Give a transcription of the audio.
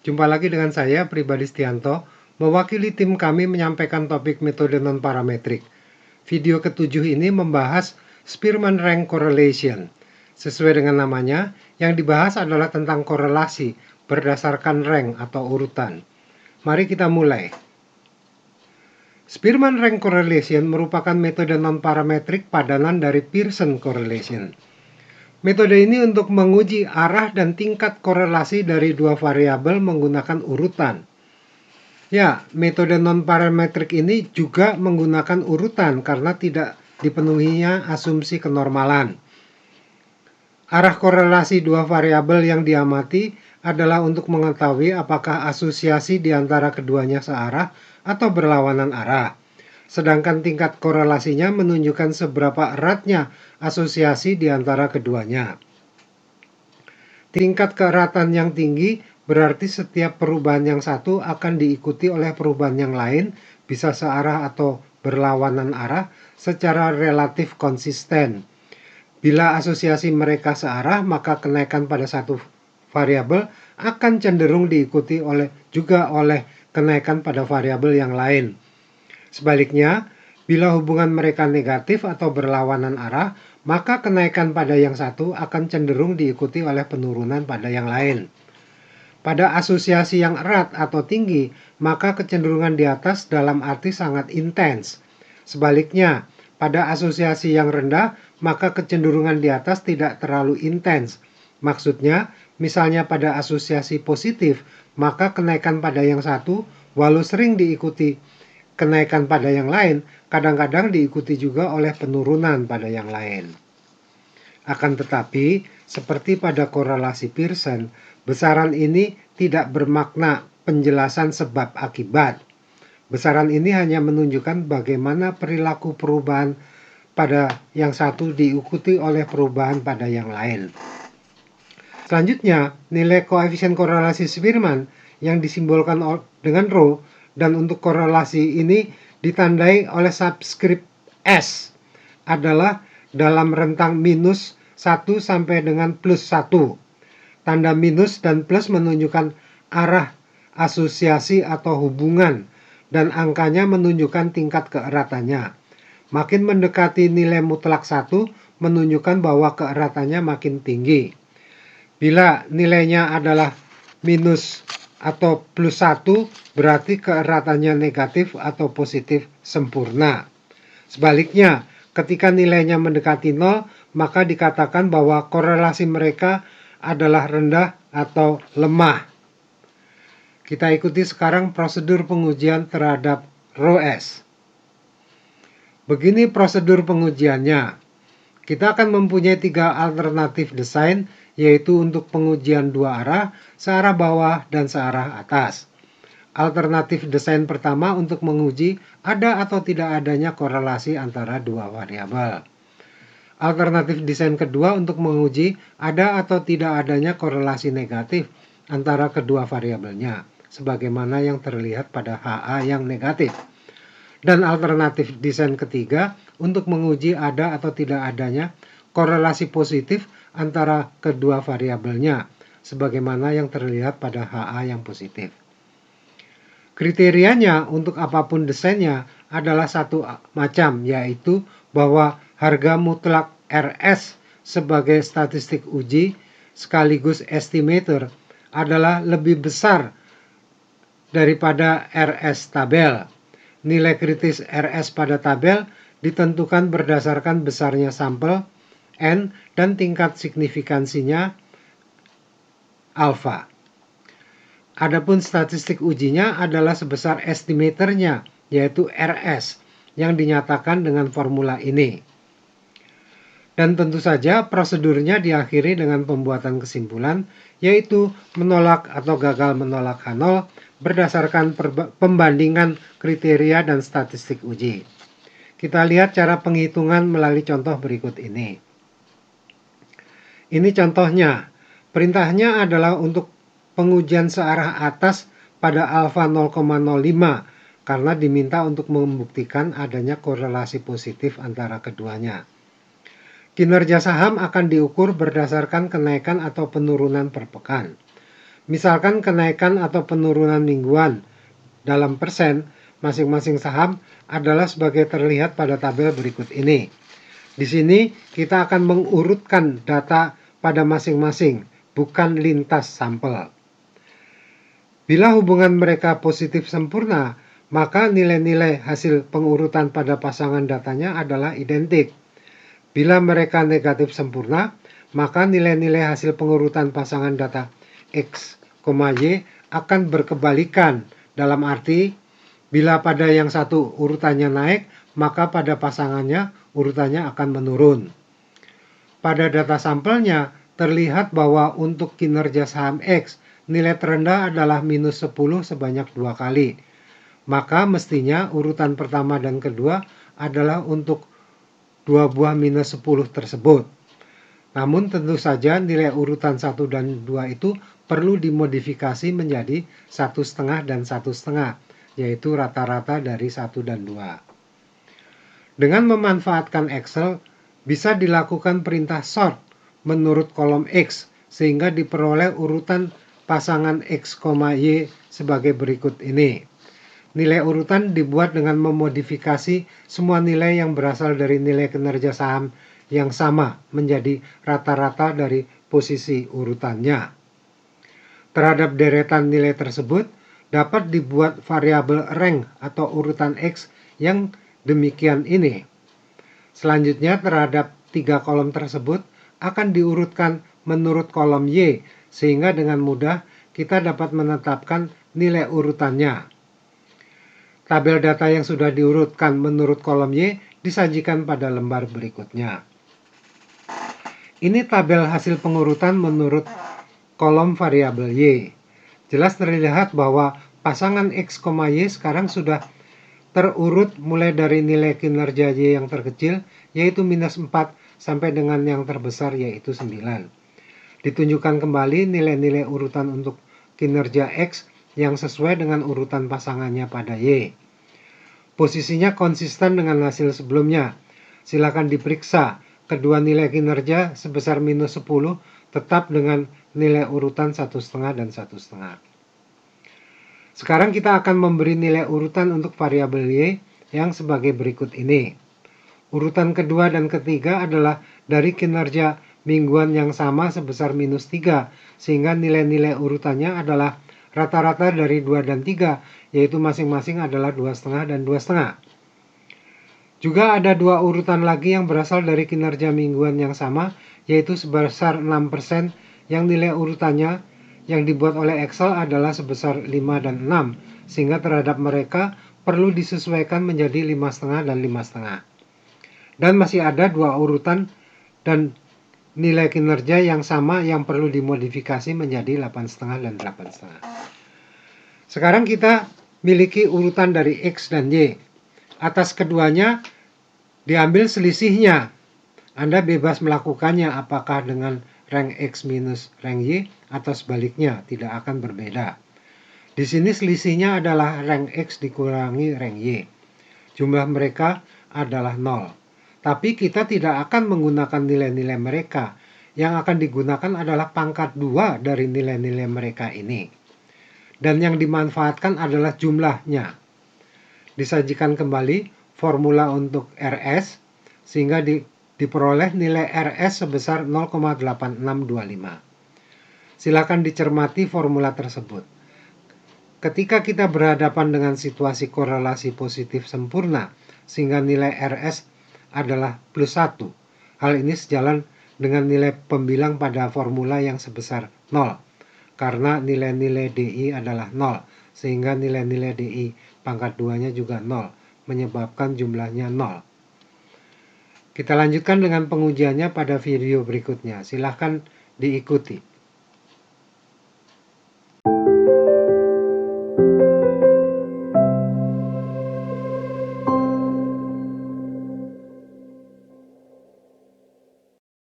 Jumpa lagi dengan saya, Pribadi Setianto, mewakili tim kami menyampaikan topik metode non-parametrik. Video ketujuh ini membahas Spearman Rank Correlation. Sesuai dengan namanya, yang dibahas adalah tentang korelasi berdasarkan rank atau urutan. Mari kita mulai. Spearman Rank Correlation merupakan metode non-parametrik padanan dari Pearson Correlation. Metode ini untuk menguji arah dan tingkat korelasi dari dua variabel menggunakan urutan. Ya, metode non-parametrik ini juga menggunakan urutan karena tidak dipenuhinya asumsi kenormalan. Arah korelasi dua variabel yang diamati adalah untuk mengetahui apakah asosiasi di antara keduanya searah atau berlawanan arah. Sedangkan tingkat korelasinya menunjukkan seberapa eratnya asosiasi di antara keduanya. Tingkat keeratan yang tinggi berarti setiap perubahan yang satu akan diikuti oleh perubahan yang lain, bisa searah atau berlawanan arah secara relatif konsisten. Bila asosiasi mereka searah, maka kenaikan pada satu variabel akan cenderung diikuti juga oleh kenaikan pada variabel yang lain. Sebaliknya, bila hubungan mereka negatif atau berlawanan arah, maka kenaikan pada yang satu akan cenderung diikuti oleh penurunan pada yang lain. Pada asosiasi yang erat atau tinggi, maka kecenderungan di atas dalam arti sangat intens. Sebaliknya, pada asosiasi yang rendah, maka kecenderungan di atas tidak terlalu intens. Maksudnya, misalnya pada asosiasi positif, maka kenaikan pada yang satu, walau sering diikuti kenaikan pada yang lain, kadang-kadang diikuti juga oleh penurunan pada yang lain. Akan tetapi, seperti pada korelasi Pearson, besaran ini tidak bermakna penjelasan sebab akibat. Besaran ini hanya menunjukkan bagaimana perilaku perubahan pada yang satu diikuti oleh perubahan pada yang lain. Selanjutnya, nilai koefisien korelasi Spearman yang disimbolkan dengan rho dan untuk korelasi ini ditandai oleh subskrip S adalah dalam rentang minus 1 sampai dengan plus 1. Tanda minus dan plus menunjukkan arah asosiasi atau hubungan dan angkanya menunjukkan tingkat keeratannya. Makin mendekati nilai mutlak 1 menunjukkan bahwa keeratannya makin tinggi. Bila nilainya adalah minus atau plus 1 berarti keeratannya negatif atau positif sempurna. Sebaliknya, ketika nilainya mendekati 0, maka dikatakan bahwa korelasi mereka adalah rendah atau lemah. Kita ikuti sekarang prosedur pengujian terhadap ρS. Begini prosedur pengujiannya. Kita akan mempunyai 3 alternatif desain, yaitu untuk pengujian dua arah, searah bawah dan searah atas. Alternatif desain pertama untuk menguji ada atau tidak adanya korelasi antara dua variabel. Alternatif desain kedua untuk menguji ada atau tidak adanya korelasi negatif antara kedua variabelnya, sebagaimana yang terlihat pada HA yang negatif. Dan alternatif desain ketiga untuk menguji ada atau tidak adanya korelasi positif antara kedua variabelnya, sebagaimana yang terlihat pada HA yang positif. Kriterianya untuk apapun desainnya adalah satu macam, yaitu bahwa harga mutlak RS sebagai statistik uji sekaligus estimator adalah lebih besar daripada RS tabel. Nilai kritis RS pada tabel ditentukan berdasarkan besarnya sampel N dan tingkat signifikansinya alfa. Adapun statistik ujinya adalah sebesar estimatornya, yaitu RS, yang dinyatakan dengan formula ini. Dan tentu saja prosedurnya diakhiri dengan pembuatan kesimpulan, yaitu menolak atau gagal menolak H0 berdasarkan pembandingan kriteria dan statistik uji. Kita lihat cara penghitungan melalui contoh berikut ini. Ini contohnya. Perintahnya adalah untuk pengujian searah atas pada alfa 0,05 karena diminta untuk membuktikan adanya korelasi positif antara keduanya. Kinerja saham akan diukur berdasarkan kenaikan atau penurunan per pekan. Misalkan kenaikan atau penurunan mingguan dalam persen masing-masing saham adalah sebagai terlihat pada tabel berikut ini. Di sini kita akan mengurutkan data pada masing-masing, bukan lintas sampel. Bila hubungan mereka positif sempurna, maka nilai-nilai hasil pengurutan pada pasangan datanya adalah identik. Bila mereka negatif sempurna, maka nilai-nilai hasil pengurutan pasangan data X, Y akan berkebalikan. Dalam arti, bila pada yang satu urutannya naik, maka pada pasangannya urutannya akan menurun. Pada data sampelnya, terlihat bahwa untuk kinerja saham X, nilai terendah adalah minus 10 sebanyak 2 kali. Maka mestinya urutan pertama dan kedua adalah untuk 2 buah minus 10 tersebut. Namun tentu saja nilai urutan 1 dan 2 itu perlu dimodifikasi menjadi 1,5 dan 1,5, yaitu rata-rata dari 1 dan 2. Dengan memanfaatkan Excel, bisa dilakukan perintah sort menurut kolom X, sehingga diperoleh urutan pasangan X, Y sebagai berikut ini. Nilai urutan dibuat dengan memodifikasi semua nilai yang berasal dari nilai kinerja saham yang sama menjadi rata-rata dari posisi urutannya. Terhadap deretan nilai tersebut, dapat dibuat variabel rank atau urutan X yang demikian ini. Selanjutnya terhadap 3 kolom tersebut akan diurutkan menurut kolom Y, sehingga dengan mudah kita dapat menetapkan nilai urutannya. Tabel data yang sudah diurutkan menurut kolom Y disajikan pada lembar berikutnya. Ini tabel hasil pengurutan menurut kolom variabel Y. Jelas terlihat bahwa pasangan X, Y sekarang sudah terurut mulai dari nilai kinerja Y yang terkecil, yaitu minus 4, sampai dengan yang terbesar, yaitu 9. Ditunjukkan kembali nilai-nilai urutan untuk kinerja X yang sesuai dengan urutan pasangannya pada Y. Posisinya konsisten dengan hasil sebelumnya. Silakan diperiksa, kedua nilai kinerja sebesar minus 10 tetap dengan nilai urutan 1,5 dan 1,5. Sekarang kita akan memberi nilai urutan untuk variabel Y yang sebagai berikut ini. Urutan kedua dan ketiga adalah dari kinerja mingguan yang sama sebesar minus 3, sehingga nilai-nilai urutannya adalah rata-rata dari 2 dan 3, yaitu masing-masing adalah 2,5 dan 2,5. Juga ada dua urutan lagi yang berasal dari kinerja mingguan yang sama, yaitu sebesar 6%, yang nilai urutannya yang dibuat oleh Excel adalah sebesar 5 dan 6, sehingga terhadap mereka perlu disesuaikan menjadi 5,5 dan 5,5. Dan masih ada dua urutan dan nilai kinerja yang sama yang perlu dimodifikasi menjadi 8,5 dan 8,5. Sekarang kita miliki urutan dari X dan Y. Atas keduanya diambil selisihnya. Anda bebas melakukannya apakah dengan rank X minus rank Y atau sebaliknya, tidak akan berbeda. Di sini selisihnya adalah rank X dikurangi rank Y. Jumlah mereka adalah 0. Tapi kita tidak akan menggunakan nilai-nilai mereka. Yang akan digunakan adalah pangkat 2 dari nilai-nilai mereka ini. Dan yang dimanfaatkan adalah jumlahnya. Disajikan kembali formula untuk RS, sehingga diperoleh nilai RS sebesar 0,8625. Silakan dicermati formula tersebut. Ketika kita berhadapan dengan situasi korelasi positif sempurna, sehingga nilai RS adalah plus 1. Hal ini sejalan dengan nilai pembilang pada formula yang sebesar 0. Karena nilai-nilai DI adalah 0, sehingga nilai-nilai DI pangkat 2-nya juga 0, menyebabkan jumlahnya 0. Kita lanjutkan dengan pengujiannya pada video berikutnya. Silahkan diikuti.